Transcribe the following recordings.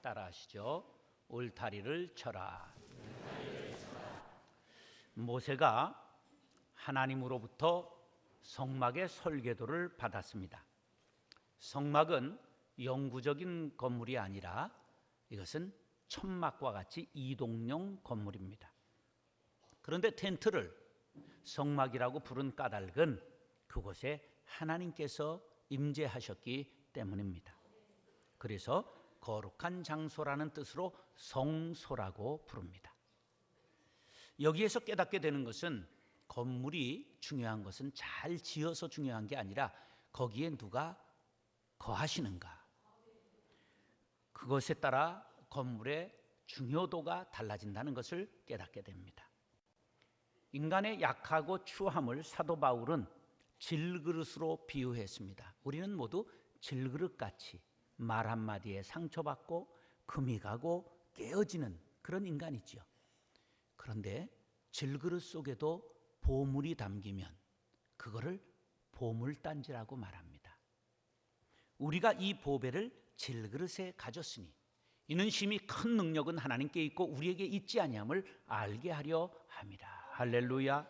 따라하시죠. 울타리를 쳐라. 모세가 하나님으로부터 성막의 설계도를 받았습니다. 성막은 영구적인 건물이 아니라 이것은 천막과 같이 이동용 건물입니다. 그런데 텐트를 성막이라고 부른 까닭은 그곳에 하나님께서 임재하셨기 때문입니다. 그래서 거룩한 장소라는 뜻으로 성소라고 부릅니다. 여기에서 깨닫게 되는 것은 건물이 중요한 것은 잘 지어서 중요한 게 아니라 거기에 누가 거하시는가, 그것에 따라 건물의 중요도가 달라진다는 것을 깨닫게 됩니다. 인간의 약하고 추함을 사도 바울은 질그릇으로 비유했습니다. 우리는 모두 질그릇같이 말 한마디에 상처받고 금이 가고 깨어지는 그런 인간이지요. 그런데 질그릇 속에도 보물이 담기면 그거를 보물단지라고 말합니다. 우리가 이 보배를 질그릇에 가졌으니 이는 심히 큰 능력은 하나님께 있고 우리에게 있지 아니함을 알게 하려 함이라. 할렐루야.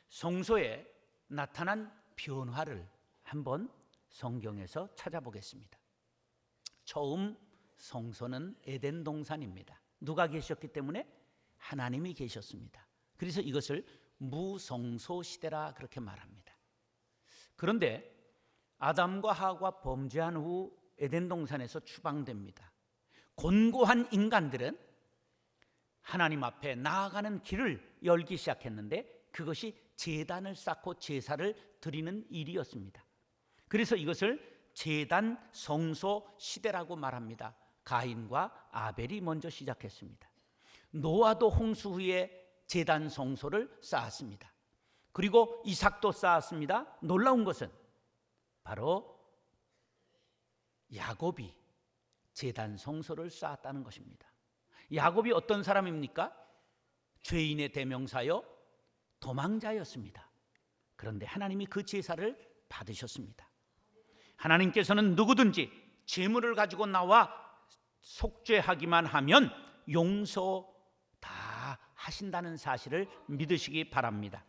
성소에 나타난 변화를 한번 성경에서 찾아보겠습니다. 처음 성소는 에덴 동산입니다. 누가 계셨기 때문에? 하나님이 계셨습니다. 그래서 이것을 무성소 시대라 그렇게 말합니다. 그런데 아담과 하와가 범죄한 후 에덴 동산에서 추방됩니다. 곤고한 인간들은 하나님 앞에 나아가는 길을 열기 시작했는데 그것이 제단을 쌓고 제사를 드리는 일이었습니다. 그래서 이것을 제단 성소 시대라고 말합니다. 가인과 아벨이 먼저 시작했습니다. 노아도 홍수 후에 제단 성소를 쌓았습니다. 그리고 이삭도 쌓았습니다. 놀라운 것은 바로 야곱이 제단 성소를 쌓았다는 것입니다. 야곱이 어떤 사람입니까? 죄인의 대명사요, 도망자였습니다. 그런데 하나님이 그 제사를 받으셨습니다. 하나님께서는 누구든지 재물을 가지고 나와 속죄하기만 하면 용서 다 하신다는 사실을 믿으시기 바랍니다.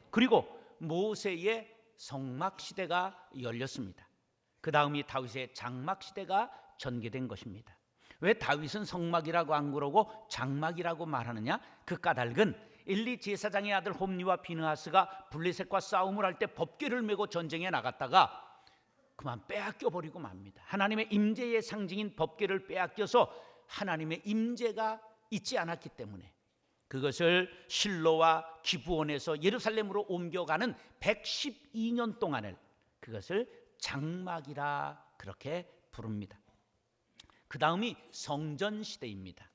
그리고 모세의 성막 시대가 열렸습니다. 그 다음이 다윗의 장막 시대가 전개된 것입니다. 왜 다윗은 성막이라고 안 그러고 장막이라고 말하느냐? 그 까닭은 엘리 제사장의 아들 홈리와 비느하스가 블레셋과 싸움을 할 때 법궤를 메고 전쟁에 나갔다가 그만 빼앗겨 버리고 맙니다. 하나님의 임재의 상징인 법궤를 빼앗겨서 하나님의 임재가 있지 않았기 때문에 그것을 실로와 기브온에서 예루살렘으로 옮겨가는 112년 동안을 그것을 장막이라 그렇게 부릅니다. 그 다음이 성전 시대입니다.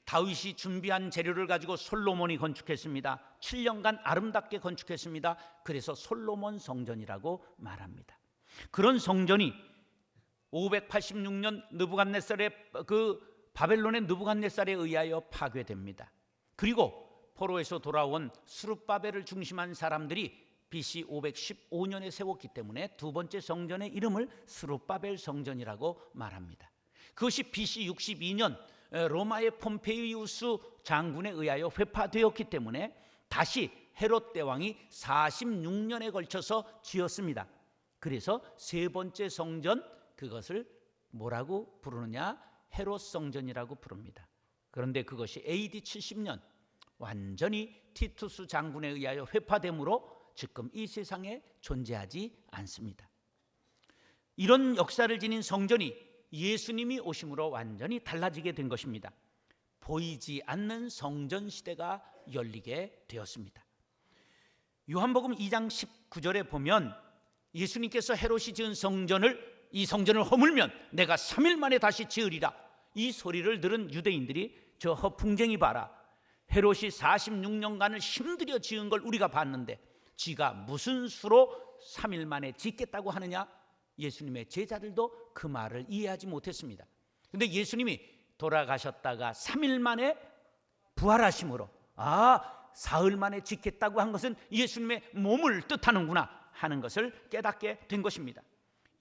다윗이 준비한 재료를 가지고 솔로몬이 건축했습니다. 7년간 아름답게 건축했습니다. 그래서 솔로몬 성전이라고 말합니다. 그런 성전이 586년 느부갓네살의 그 바벨론의 느부갓네살에 의하여 파괴됩니다. 그리고 포로에서 돌아온 스룹바벨을 중심한 사람들이 BC 515년에 세웠기 때문에 두 번째 성전의 이름을 스룹바벨 성전이라고 말합니다. 그것이 BC 62년 로마의 폼페이우스 장군에 의하여 회파되었기 때문에 다시 헤롯 대왕이 46년에 걸쳐서 지었습니다. 그래서 세 번째 성전, 그것을 뭐라고 부르느냐? 헤롯 성전이라고 부릅니다. 그런데 그것이 AD 70년 완전히 티투스 장군에 의하여 회파됨으로 지금 이 세상에 존재하지 않습니다. 이런 역사를 지닌 성전이 예수님이 오심으로 완전히 달라지게 된 것입니다. 보이지 않는 성전 시대가 열리게 되었습니다. 요한복음 2장 19절에 보면 예수님께서 헤롯이 지은 이 성전을 허물면 내가 3일 만에 다시 지으리라, 이 소리를 들은 유대인들이 저 허풍쟁이 봐라, 헤롯이 46년간을 힘들여 지은 걸 우리가 봤는데 지가 무슨 수로 3일 만에 짓겠다고 하느냐? 예수님의 제자들도 그 말을 이해하지 못했습니다. 그런데 예수님이 돌아가셨다가 3일 만에 부활하심으로 사흘 만에 짓겠다고 한 것은 예수님의 몸을 뜻하는구나 하는 것을 깨닫게 된 것입니다.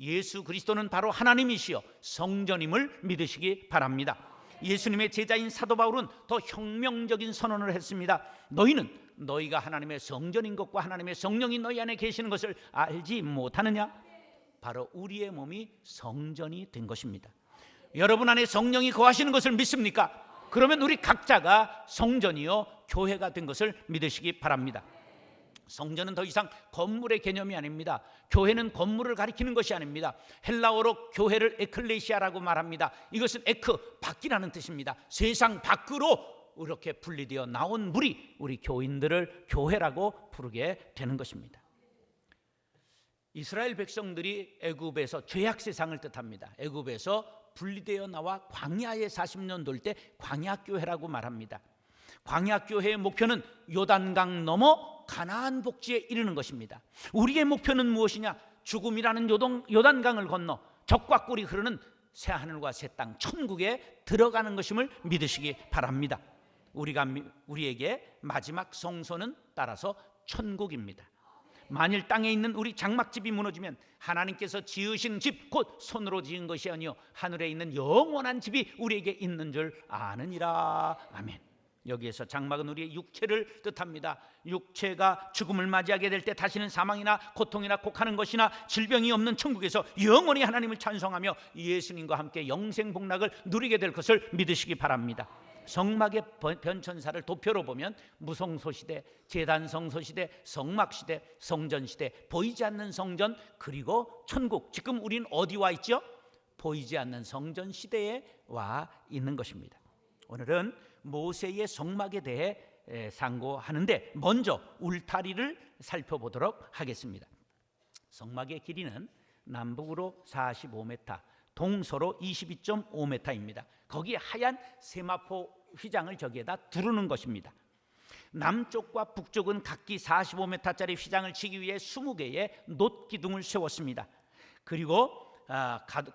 예수 그리스도는 바로 하나님이시여 성전임을 믿으시기 바랍니다. 예수님의 제자인 사도 바울은 더 혁명적인 선언을 했습니다. 너희는 너희가 하나님의 성전인 것과 하나님의 성령이 너희 안에 계시는 것을 알지 못하느냐? 바로 우리의 몸이 성전이 된 것입니다. 여러분 안에 성령이 거하시는 것을 믿습니까? 그러면 우리 각자가 성전이요 교회가 된 것을 믿으시기 바랍니다. 성전은 더 이상 건물의 개념이 아닙니다. 교회는 건물을 가리키는 것이 아닙니다. 헬라어로 교회를 에클레시아라고 말합니다. 이것은 에크, 밖이라는 뜻입니다. 세상 밖으로 이렇게 분리되어 나온 무리, 우리 교인들을 교회라고 부르게 되는 것입니다. 이스라엘 백성들이 애굽에서 죄악 세상을 뜻합니다. 애굽에서 분리되어 나와 광야에 40년 돌 때 광야교회라고 말합니다. 광야교회의 목표는 요단강 넘어 가나안 복지에 이르는 것입니다. 우리의 목표는 무엇이냐? 죽음이라는 요단강을 건너 적과 꿀이 흐르는 새하늘과 새 땅 천국에 들어가는 것임을 믿으시기 바랍니다. 우리에게 마지막 성소는 따라서 천국입니다. 만일 땅에 있는 우리 장막집이 무너지면 하나님께서 지으신 집 곧 손으로 지은 것이 아니요 하늘에 있는 영원한 집이 우리에게 있는 줄 아느니라. 아멘. 여기에서 장막은 우리의 육체를 뜻합니다. 육체가 죽음을 맞이하게 될 때 다시는 사망이나 고통이나 곡하는 것이나 질병이 없는 천국에서 영원히 하나님을 찬송하며 예수님과 함께 영생복락을 누리게 될 것을 믿으시기 바랍니다. 성막의 변천사를 도표로 보면 무성소시대, 제단성소시대, 성막시대, 성전시대, 보이지 않는 성전, 그리고 천국. 지금 우리는 어디 와 있죠? 보이지 않는 성전 시대에 와 있는 것입니다. 오늘은 모세의 성막에 대해 상고하는데 먼저 울타리를 살펴보도록 하겠습니다. 성막의 길이는 남북으로 45m, 동서로 22.5m입니다. 거기에 하얀 세마포 휘장을 저기에다 두르는 것입니다. 남쪽과 북쪽은 각기 45m짜리 휘장을 치기 위해 20개의 놋기둥을 세웠습니다. 그리고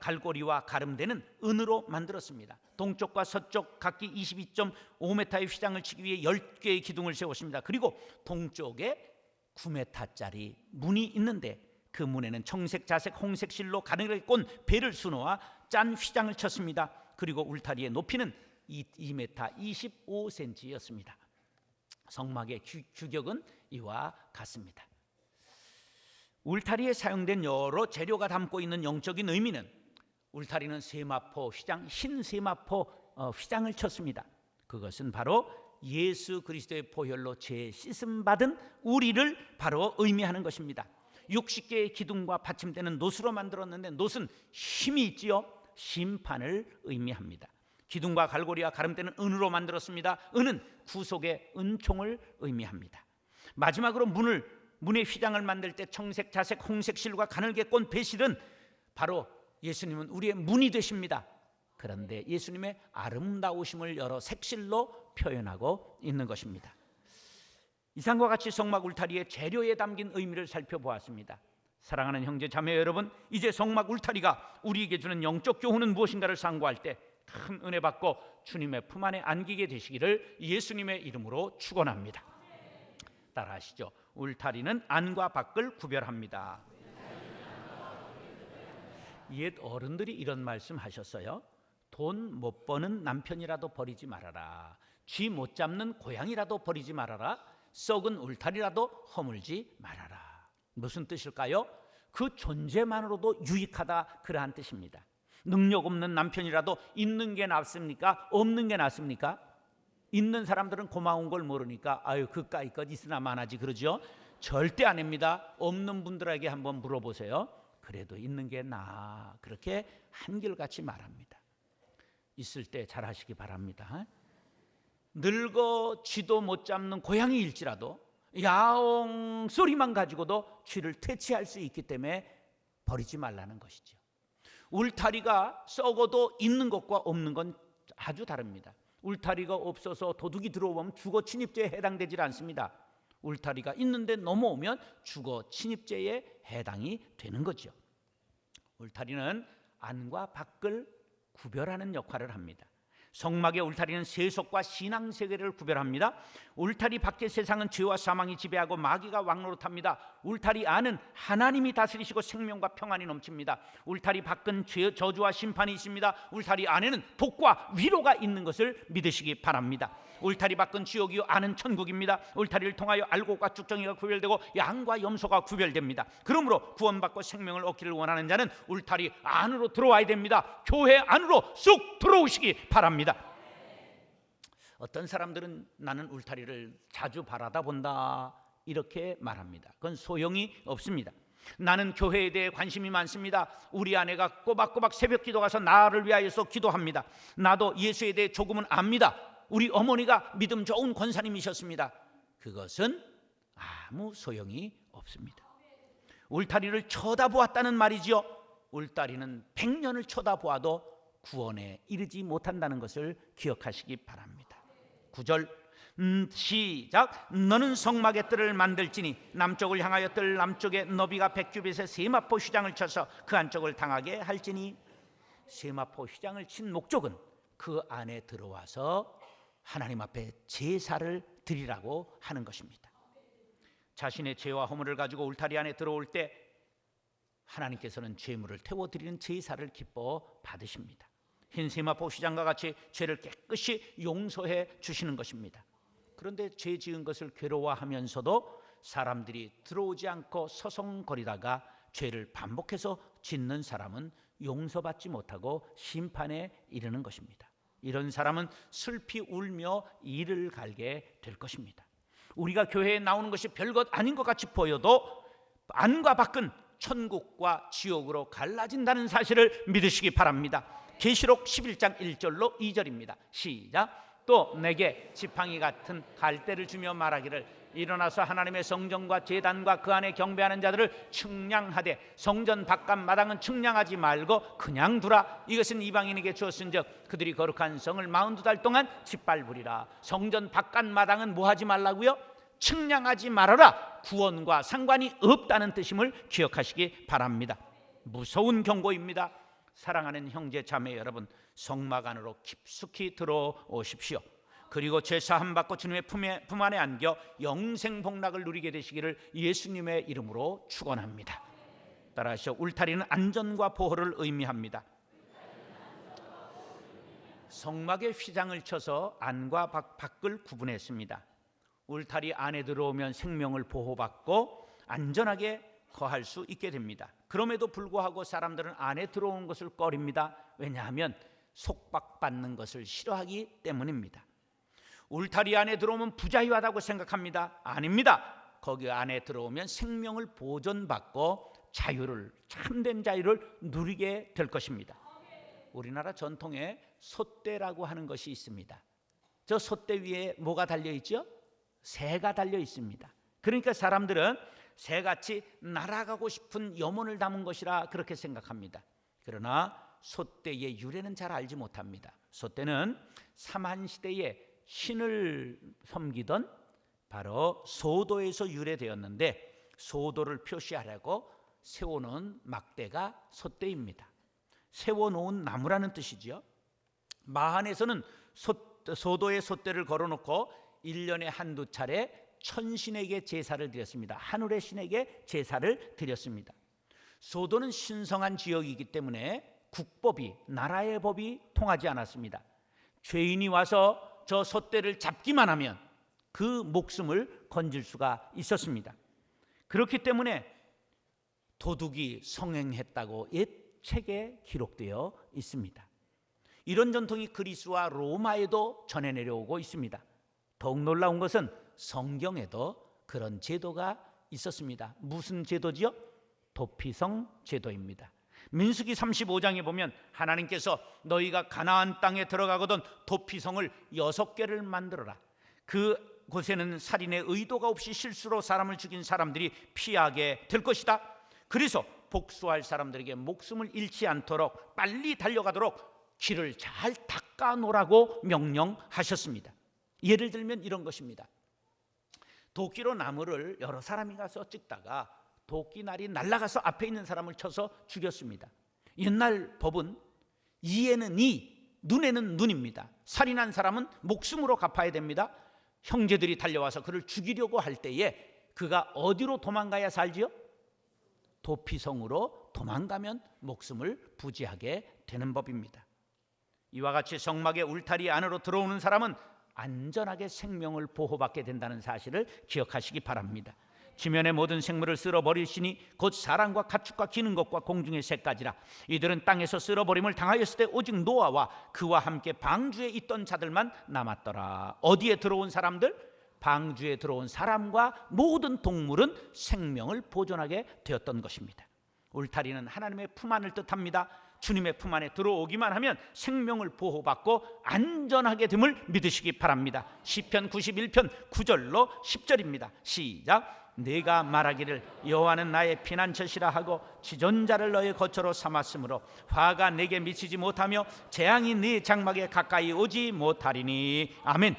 갈고리와 가름대는 은으로 만들었습니다. 동쪽과 서쪽 각기 22.5m의 휘장을 치기 위해 10개의 기둥을 세웠습니다. 그리고 동쪽에 9m짜리 문이 있는데 그 문에는 청색, 자색, 홍색 실로 가늘게 꼰 배를 수놓아 짠 휘장을 쳤습니다. 그리고 울타리의 높이는 2m 25cm였습니다. 성막의 규격은 이와 같습니다. 울타리에 사용된 여러 재료가 담고 있는 영적인 의미는 울타리는 세마포 휘장, 흰 세마포 휘장을 쳤습니다. 그것은 바로 예수 그리스도의 보혈로 죄 씻음 받은 우리를 바로 의미하는 것입니다. 60개의 기둥과 받침대는 놋으로 만들었는데 놋은 힘이 있지요. 심판을 의미합니다. 기둥과 갈고리와 가름대는 은으로 만들었습니다. 은은 구속의 은총을 의미합니다. 마지막으로 문의 휘장을 만들 때 청색, 자색, 홍색 실과 가늘게 꼰 배실은 바로 예수님은 우리의 문이 되십니다. 그런데 예수님의 아름다우심을 여러 색실로 표현하고 있는 것입니다. 이상과 같이 성막 울타리의 재료에 담긴 의미를 살펴보았습니다. 사랑하는 형제 자매 여러분, 이제 성막 울타리가 우리에게 주는 영적 교훈은 무엇인가를 상고할 때 큰 은혜 받고 주님의 품 안에 안기게 되시기를 예수님의 이름으로 축원합니다. 따라하시죠. 울타리는 안과 밖을 구별합니다. 옛 어른들이 이런 말씀 하셨어요. 돈 못 버는 남편이라도 버리지 말아라. 쥐 못 잡는 고양이라도 버리지 말아라. 썩은 울타리라도 허물지 말아라. 무슨 뜻일까요? 그 존재만으로도 유익하다, 그러한 뜻입니다. 능력 없는 남편이라도 있는 게 낫습니까? 없는 게 낫습니까? 있는 사람들은 고마운 걸 모르니까 아유 그까이 것 있으나 마나지 그러죠. 절대 아닙니다. 없는 분들에게 한번 물어보세요. 그래도 있는 게 나아, 그렇게 한결같이 말합니다. 있을 때 잘하시기 바랍니다. 늙어 쥐도 못 잡는 고양이일지라도 야옹 소리만 가지고도 쥐를 퇴치할 수 있기 때문에 버리지 말라는 것이죠. 울타리가 썩어도 있는 것과 없는 건 아주 다릅니다. 울타리가 없어서 도둑이 들어오면 주거 침입죄에 해당되질 않습니다. 울타리가 있는데 넘어오면 주거 침입죄에 해당이 되는 거죠. 울타리는 안과 밖을 구별하는 역할을 합니다. 성막의 울타리는 세속과 신앙 세계를 구별합니다. 울타리 밖의 세상은 죄와 사망이 지배하고 마귀가 왕노릇합니다. 울타리 안은 하나님이 다스리시고 생명과 평안이 넘칩니다. 울타리 밖은 죄, 저주와 심판이 있습니다. 울타리 안에는 복과 위로가 있는 것을 믿으시기 바랍니다. 울타리 밖은 지옥이요 안은 천국입니다. 울타리를 통하여 알곡과 쭉정이가 구별되고 양과 염소가 구별됩니다. 그러므로 구원받고 생명을 얻기를 원하는 자는 울타리 안으로 들어와야 됩니다. 교회 안으로 쑥 들어오시기 바랍니다. 어떤 사람들은 나는 울타리를 자주 바라다 본다 이렇게 말합니다. 그건 소용이 없습니다. 나는 교회에 대해 관심이 많습니다. 우리 아내가 꼬박꼬박 새벽 기도 가서 나를 위하여서 기도합니다. 나도 예수에 대해 조금은 압니다. 우리 어머니가 믿음 좋은 권사님이셨습니다. 그것은 아무 소용이 없습니다. 울타리를 쳐다보았다는 말이지요. 울타리는 100년을 쳐다보아도 구원에 이르지 못한다는 것을 기억하시기 바랍니다. 9절 시작. 너는 성막의 뜰을 만들지니 남쪽을 향하여 뜰 남쪽에 너비가 100규빗의 세마포 휘장을 쳐서 그 안쪽을 당하게 할지니. 세마포 휘장을 친 목적은 그 안에 들어와서 하나님 앞에 제사를 드리라고 하는 것입니다. 자신의 죄와 허물을 가지고 울타리 안에 들어올 때 하나님께서는 죄물을 태워드리는 제사를 기뻐 받으십니다. 흰 세마포 휘장과 같이 죄를 깨끗이 용서해 주시는 것입니다. 그런데 죄 지은 것을 괴로워하면서도 사람들이 들어오지 않고 서성거리다가 죄를 반복해서 짓는 사람은 용서받지 못하고 심판에 이르는 것입니다. 이런 사람은 슬피 울며 이를 갈게 될 것입니다. 우리가 교회에 나오는 것이 별것 아닌 것 같이 보여도 안과 밖은 천국과 지옥으로 갈라진다는 사실을 믿으시기 바랍니다. 계시록 11장 1절로 2절입니다. 시작. 또 내게 지팡이 같은 갈대를 주며 말하기를 일어나서 하나님의 성전과 제단과 그 안에 경배하는 자들을 측량하되 성전 바깥 마당은 측량하지 말고 그냥 두라. 이것은 이방인에게 주었은즉 그들이 거룩한 성을 42달 동안 짓밟으리라. 성전 바깥 마당은 뭐 하지 말라고요? 측량하지 말아라. 구원과 상관이 없다는 뜻임을 기억하시기 바랍니다. 무서운 경고입니다. 사랑하는 형제 자매 여러분, 성막 안으로 깊숙이 들어오십시오. 그리고 죄사함 받고 주님의 품 안에 안겨 영생 복락을 누리게 되시기를 예수님의 이름으로 축원합니다. 따라하시오. 울타리는 안전과 보호를 의미합니다. 성막에 휘장을 쳐서 안과 밖을 구분했습니다. 울타리 안에 들어오면 생명을 보호받고 안전하게 거할 수 있게 됩니다. 그럼에도 불구하고 사람들은 안에 들어오는 것을 꺼립니다. 왜냐하면 속박받는 것을 싫어하기 때문입니다. 울타리 안에 들어오면 부자유하다고 생각합니다. 아닙니다. 거기 안에 들어오면 생명을 보존받고 자유를, 참된 자유를 누리게 될 것입니다. 우리나라 전통에 솥대라고 하는 것이 있습니다. 저 솥대 위에 뭐가 달려있죠? 새가 달려 있습니다. 그러니까 사람들은 새같이 날아가고 싶은 염원을 담은 것이라 그렇게 생각합니다. 그러나 솥대의 유래는 잘 알지 못합니다. 솥대는 삼한시대에 신을 섬기던 바로 소도에서 유래되었는데, 소도를 표시하려고 세워놓은 막대가 솥대입니다. 세워놓은 나무라는 뜻이죠. 마한에서는 소도에 솥대를 걸어놓고 1년에 한두 차례 천신에게 제사를 드렸습니다. 하늘의 신에게 제사를 드렸습니다. 소도는 신성한 지역이기 때문에 국법이, 나라의 법이 통하지 않았습니다. 죄인이 와서 저 솥대를 잡기만 하면 그 목숨을 건질 수가 있었습니다. 그렇기 때문에 도둑이 성행했다고 옛 책에 기록되어 있습니다. 이런 전통이 그리스와 로마에도 전해 내려오고 있습니다. 더욱 놀라운 것은 성경에도 그런 제도가 있었습니다. 무슨 제도지요? 도피성 제도입니다. 민수기 35장에 보면 하나님께서 너희가 가나안 땅에 들어가거든 도피성을 6개를 만들어라. 그곳에는 살인의 의도가 없이 실수로 사람을 죽인 사람들이 피하게 될 것이다. 그래서 복수할 사람들에게 목숨을 잃지 않도록 빨리 달려가도록 길을 잘 닦아 놓으라고 명령하셨습니다. 예를 들면 이런 것입니다. 도끼로 나무를 여러 사람이 가서 찍다가 도끼날이 날아가서 앞에 있는 사람을 쳐서 죽였습니다. 옛날 법은 이에는 이, 눈에는 눈입니다. 살인한 사람은 목숨으로 갚아야 됩니다. 형제들이 달려와서 그를 죽이려고 할 때에 그가 어디로 도망가야 살지요? 도피성으로 도망가면 목숨을 부지하게 되는 법입니다. 이와 같이 성막의 울타리 안으로 들어오는 사람은 안전하게 생명을 보호받게 된다는 사실을 기억하시기 바랍니다. 지면의 모든 생물을 쓸어버리시니 곧 사람과 가축과 기는 것과 공중의 새까지라. 이들은 땅에서 쓸어버림을 당하였을 때 오직 노아와 그와 함께 방주에 있던 자들만 남았더라. 어디에 들어온 사람들? 방주에 들어온 사람과 모든 동물은 생명을 보존하게 되었던 것입니다. 울타리는 하나님의 품 안을 뜻합니다. 주님의 품 안에 들어오기만 하면 생명을 보호받고 안전하게 됨을 믿으시기 바랍니다. 시편 91편 9절로 10절입니다. 시작. 내가 말하기를 여호와는 나의 피난처시라 하고 지존자를 너의 거처로 삼았으므로 화가 내게 미치지 못하며 재앙이 네 장막에 가까이 오지 못하리니. 아멘.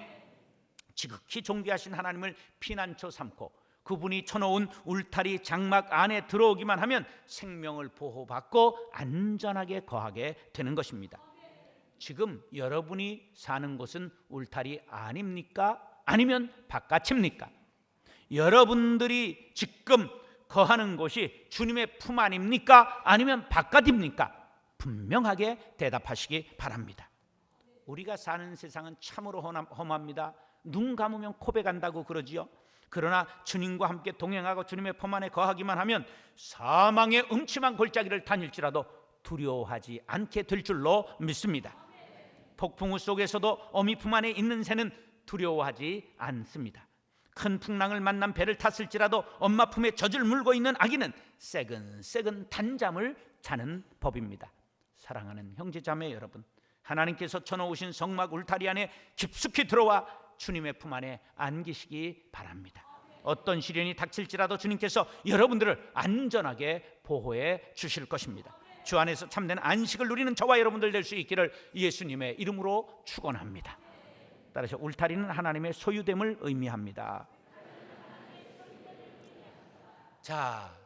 지극히 존귀하신 하나님을 피난처 삼고 그분이 쳐놓은 울타리 장막 안에 들어오기만 하면 생명을 보호받고 안전하게 거하게 되는 것입니다. 지금 여러분이 사는 곳은 울타리 아닙니까? 아니면 바깥입니까? 여러분들이 지금 거하는 곳이 주님의 품 안입니까? 아니면 바깥입니까? 분명하게 대답하시기 바랍니다. 우리가 사는 세상은 참으로 험합니다. 눈 감으면 코베 간다고 그러지요. 그러나 주님과 함께 동행하고 주님의 품 안에 거하기만 하면 사망의 음침한 골짜기를 다닐지라도 두려워하지 않게 될 줄로 믿습니다. 폭풍우 속에서도 어미 품 안에 있는 새는 두려워하지 않습니다. 큰 풍랑을 만난 배를 탔을지라도 엄마 품에 젖을 물고 있는 아기는 새근새근 단잠을 자는 법입니다. 사랑하는 형제자매 여러분, 하나님께서 쳐놓으신 성막 울타리 안에 깊숙이 들어와 주님의 품 안에 안기시기 바랍니다. 어떤 시련이 닥칠지라도 주님께서 여러분들을 안전하게 보호해 주실 것입니다. 주 안에서 참된 안식을 누리는 저와 여러분들 될 수 있기를 예수님의 이름으로 축원합니다. 따라서 울타리는 하나님의 소유됨을 의미합니다. 자,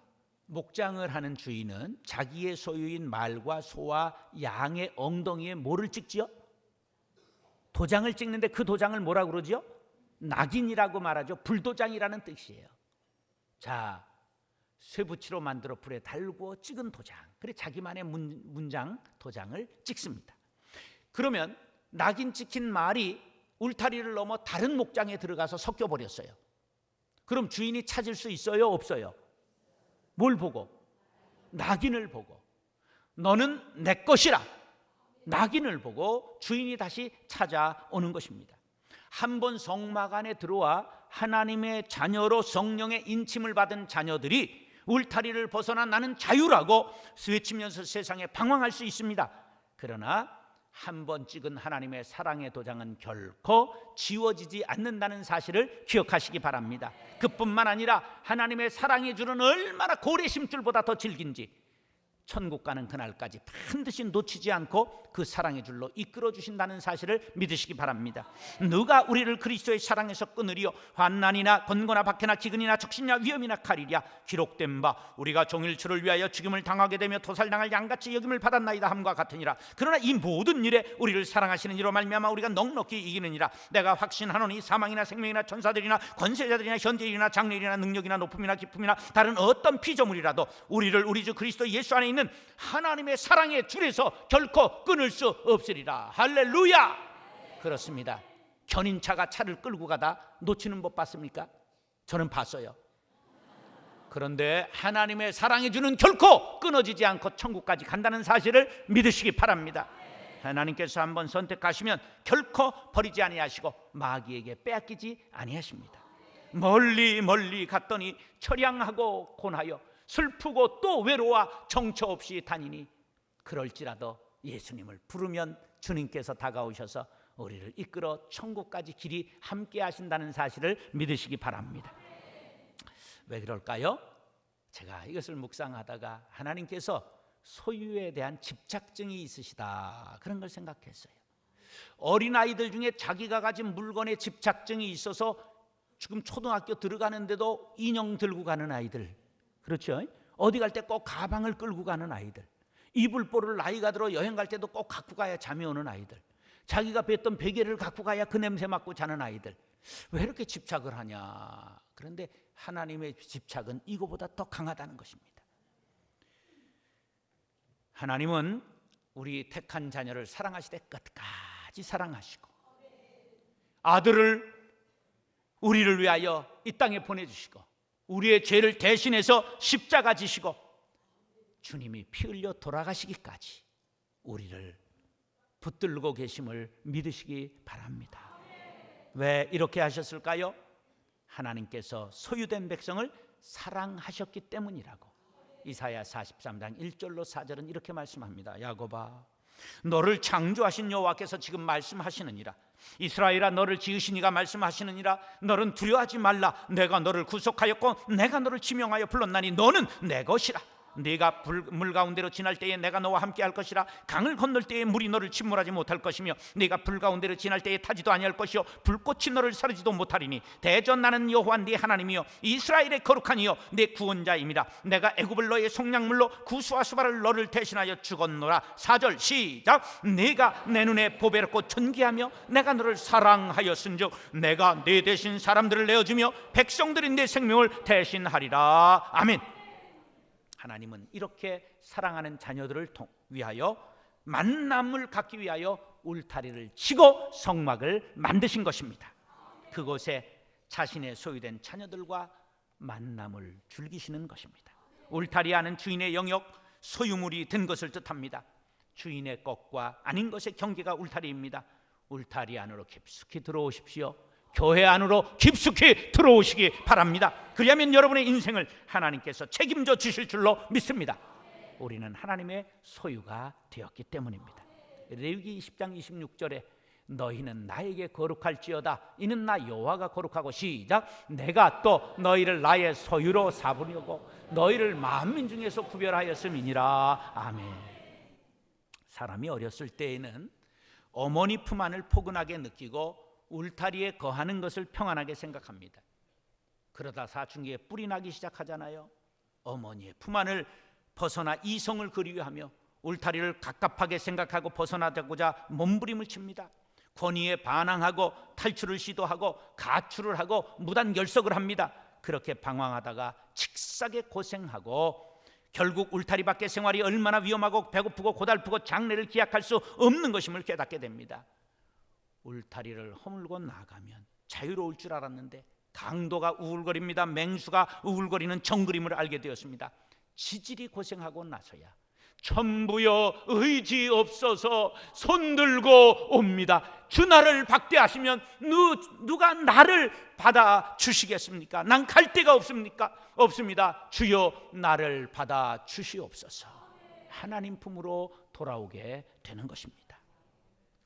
목장을 하는 주인은 자기의 소유인 말과 소와 양의 엉덩이에 뭐를 찍지요? 도장을 찍는데 그 도장을 뭐라고 그러죠? 낙인이라고 말하죠. 불도장이라는 뜻이에요. 자, 쇠붙이로 만들어 불에 달고 찍은 도장, 그래 자기만의 문장 도장을 찍습니다. 그러면 낙인 찍힌 말이 울타리를 넘어 다른 목장에 들어가서 섞여 버렸어요. 그럼 주인이 찾을 수 있어요? 없어요? 뭘 보고? 낙인을 보고. 너는 내 것이라. 낙인을 보고 주인이 다시 찾아오는 것입니다. 한번 성막 안에 들어와 하나님의 자녀로 성령의 인침을 받은 자녀들이 울타리를 벗어나 나는 자유라고 외치면서 세상에 방황할 수 있습니다. 그러나 한번 찍은 하나님의 사랑의 도장은 결코 지워지지 않는다는 사실을 기억하시기 바랍니다. 그뿐만 아니라 하나님의 사랑의 줄은 얼마나 고래 심줄보다 더 질긴지 천국 가는 그날까지 반드시 놓치지 않고 그 사랑의 줄로 이끌어 주신다는 사실을 믿으시기 바랍니다. 누가 우리를 그리스도의 사랑에서 끊으리요? 환난이나 건고나 박해나 기근이나 적신이나 위험이나 칼이랴. 기록된 바 우리가 종일처를 위하여 죽임을 당하게 되며 토살당할 양같이 여김을 받았나이다 함과 같으니라. 그러나 이 모든 일에 우리를 사랑하시는 이로 말미암아 우리가 넉넉히 이기느니라. 내가 확신하노니 사망이나 생명이나 천사들이나 권세자들이나 현재일이나 장래일이나 능력이나 높음이나 기쁨이나 다른 어떤 피조물이라도 우리를 우리 주 그리스도 예수 안에 있는 하나님의 사랑의 줄에서 결코 끊을 수 없으리라. 할렐루야. 그렇습니다. 견인차가 차를 끌고 가다 놓치는 법 봤습니까? 저는 봤어요. 그런데 하나님의 사랑의 줄은 결코 끊어지지 않고 천국까지 간다는 사실을 믿으시기 바랍니다. 하나님께서 한번 선택하시면 결코 버리지 아니하시고 마귀에게 빼앗기지 아니하십니다. 멀리 멀리 갔더니 처량하고 곤하여 슬프고 또 외로워 정처 없이 다니니 그럴지라도 예수님을 부르면 주님께서 다가오셔서 우리를 이끌어 천국까지 길이 함께 하신다는 사실을 믿으시기 바랍니다. 왜 그럴까요? 제가 이것을 묵상하다가 하나님께서 소유에 대한 집착증이 있으시다 그런 걸 생각했어요. 어린아이들 중에 자기가 가진 물건에 집착증이 있어서 지금 초등학교 들어가는데도 인형 들고 가는 아이들, 그렇죠? 어디 갈 때 꼭 가방을 끌고 가는 아이들, 이불보를 나이가 들어 여행 갈 때도 꼭 갖고 가야 잠이 오는 아이들, 자기가 뱉던 베개를 갖고 가야 그 냄새 맡고 자는 아이들, 왜 이렇게 집착을 하냐? 그런데 하나님의 집착은 이거보다 더 강하다는 것입니다. 하나님은 우리 택한 자녀를 사랑하시되 끝까지 사랑하시고, 아들을 우리를 위하여 이 땅에 보내주시고, 우리의 죄를 대신해서 십자가 지시고, 주님이 피 흘려 돌아가시기까지 우리를 붙들고 계심을 믿으시기 바랍니다. 왜 이렇게 하셨을까요? 하나님께서 소유된 백성을 사랑하셨기 때문이라고. 이사야 43장 1절로 4절은 이렇게 말씀합니다. 야곱아, 너를 창조하신 여호와께서 지금 말씀하시느니라. 이스라엘아, 너를 지으신 이가 말씀하시느니라. 너는 두려워하지 말라. 내가 너를 구속하였고 내가 너를 지명하여 불렀나니 너는 내 것이라. 네가 물 가운데로 지날 때에 내가 너와 함께 할 것이라. 강을 건널 때에 물이 너를 침몰하지 못할 것이며, 네가 불 가운데로 지날 때에 타지도 아니할 것이요 불꽃이 너를 사르지도 못하리니, 대전 나는 여호와 네 하나님이요 이스라엘의 거룩한 이요 네 구원자임이라. 내가 애굽을 너의 속량물로 구수와 수발을 너를 대신하여 죽었노라. 4절 시작. 네가 내 눈에 보배롭고 존귀하며 내가 너를 사랑하였은즉 내가 네 대신 사람들을 내어주며 백성들이 내 생명을 대신하리라. 아멘. 하나님은 이렇게 사랑하는 자녀들을 위하여, 만남을 갖기 위하여 울타리를 치고 성막을 만드신 것입니다. 그곳에 자신의 소유된 자녀들과 만남을 즐기시는 것입니다. 울타리 안은 주인의 영역, 소유물이 든 것을 뜻합니다. 주인의 것과 아닌 것의 경계가 울타리입니다. 울타리 안으로 깊숙이 들어오십시오. 교회 안으로 깊숙이 들어오시기 바랍니다. 그리하면 여러분의 인생을 하나님께서 책임져 주실 줄로 믿습니다. 우리는 하나님의 소유가 되었기 때문입니다. 레위기 20장 26절에 너희는 나에게 거룩할지어다. 이는 나 여호와가 거룩하고, 시작. 내가 또 너희를 나의 소유로 삼으려고 너희를 만민 중에서 구별하였음이니라. 아멘. 사람이 어렸을 때에는 어머니 품 안을 포근하게 느끼고 울타리에 거하는 것을 평안하게 생각합니다. 그러다 사춘기에 뿔이 나기 시작하잖아요. 어머니의 품 안을 벗어나 이성을 그리워하며 울타리를 갑갑하게 생각하고 벗어나자고자 몸부림을 칩니다. 권위에 반항하고 탈출을 시도하고 가출을 하고 무단결석을 합니다. 그렇게 방황하다가 칙삭에 고생하고 결국 울타리 밖의 생활이 얼마나 위험하고 배고프고 고달프고 장래를 기약할 수 없는 것임을 깨닫게 됩니다. 울타리를 허물고 나가면 자유로울 줄 알았는데 강도가 우울거립니다. 맹수가 우울거리는 정글임을 알게 되었습니다. 지질이 고생하고 나서야 천부여 의지 없어서 손들고 옵니다. 주 나를 박대하시면 누가 나를 받아 주시겠습니까? 난 갈 데가 없습니까? 없습니다. 주여 나를 받아 주시옵소서. 하나님 품으로 돌아오게 되는 것입니다.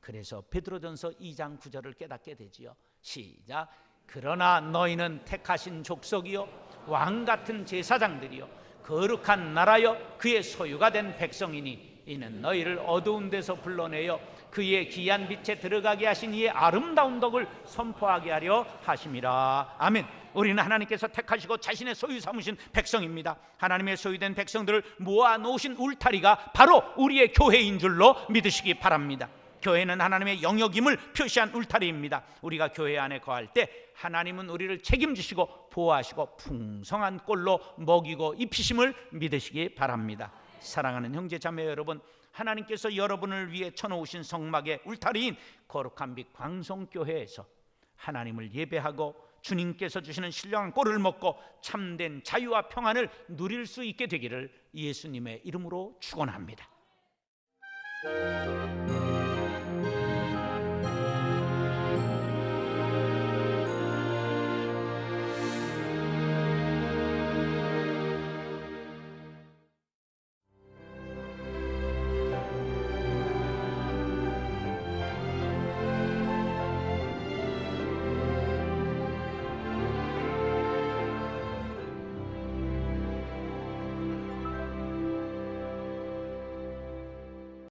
그래서 베드로전서 2장 9절을 깨닫게 되지요. 시작. 그러나 너희는 택하신 족속이요 왕같은 제사장들이요 거룩한 나라여 그의 소유가 된 백성이니, 이는 너희를 어두운 데서 불러내어 그의 귀한 빛에 들어가게 하신 이의 아름다운 덕을 선포하게 하려 하심이라. 아멘. 우리는 하나님께서 택하시고 자신의 소유 삼으신 백성입니다. 하나님의 소유된 백성들을 모아놓으신 울타리가 바로 우리의 교회인 줄로 믿으시기 바랍니다. 교회는 하나님의 영역임을 표시한 울타리입니다. 우리가 교회 안에 거할 때 하나님은 우리를 책임지시고 보호하시고 풍성한 꼴로 먹이고 입히심을 믿으시기 바랍니다. 사랑하는 형제 자매 여러분, 하나님께서 여러분을 위해 쳐놓으신 성막의 울타리인 거룩한 빛 광성교회에서 하나님을 예배하고 주님께서 주시는 신령한 꼴을 먹고 참된 자유와 평안을 누릴 수 있게 되기를 예수님의 이름으로 축원합니다.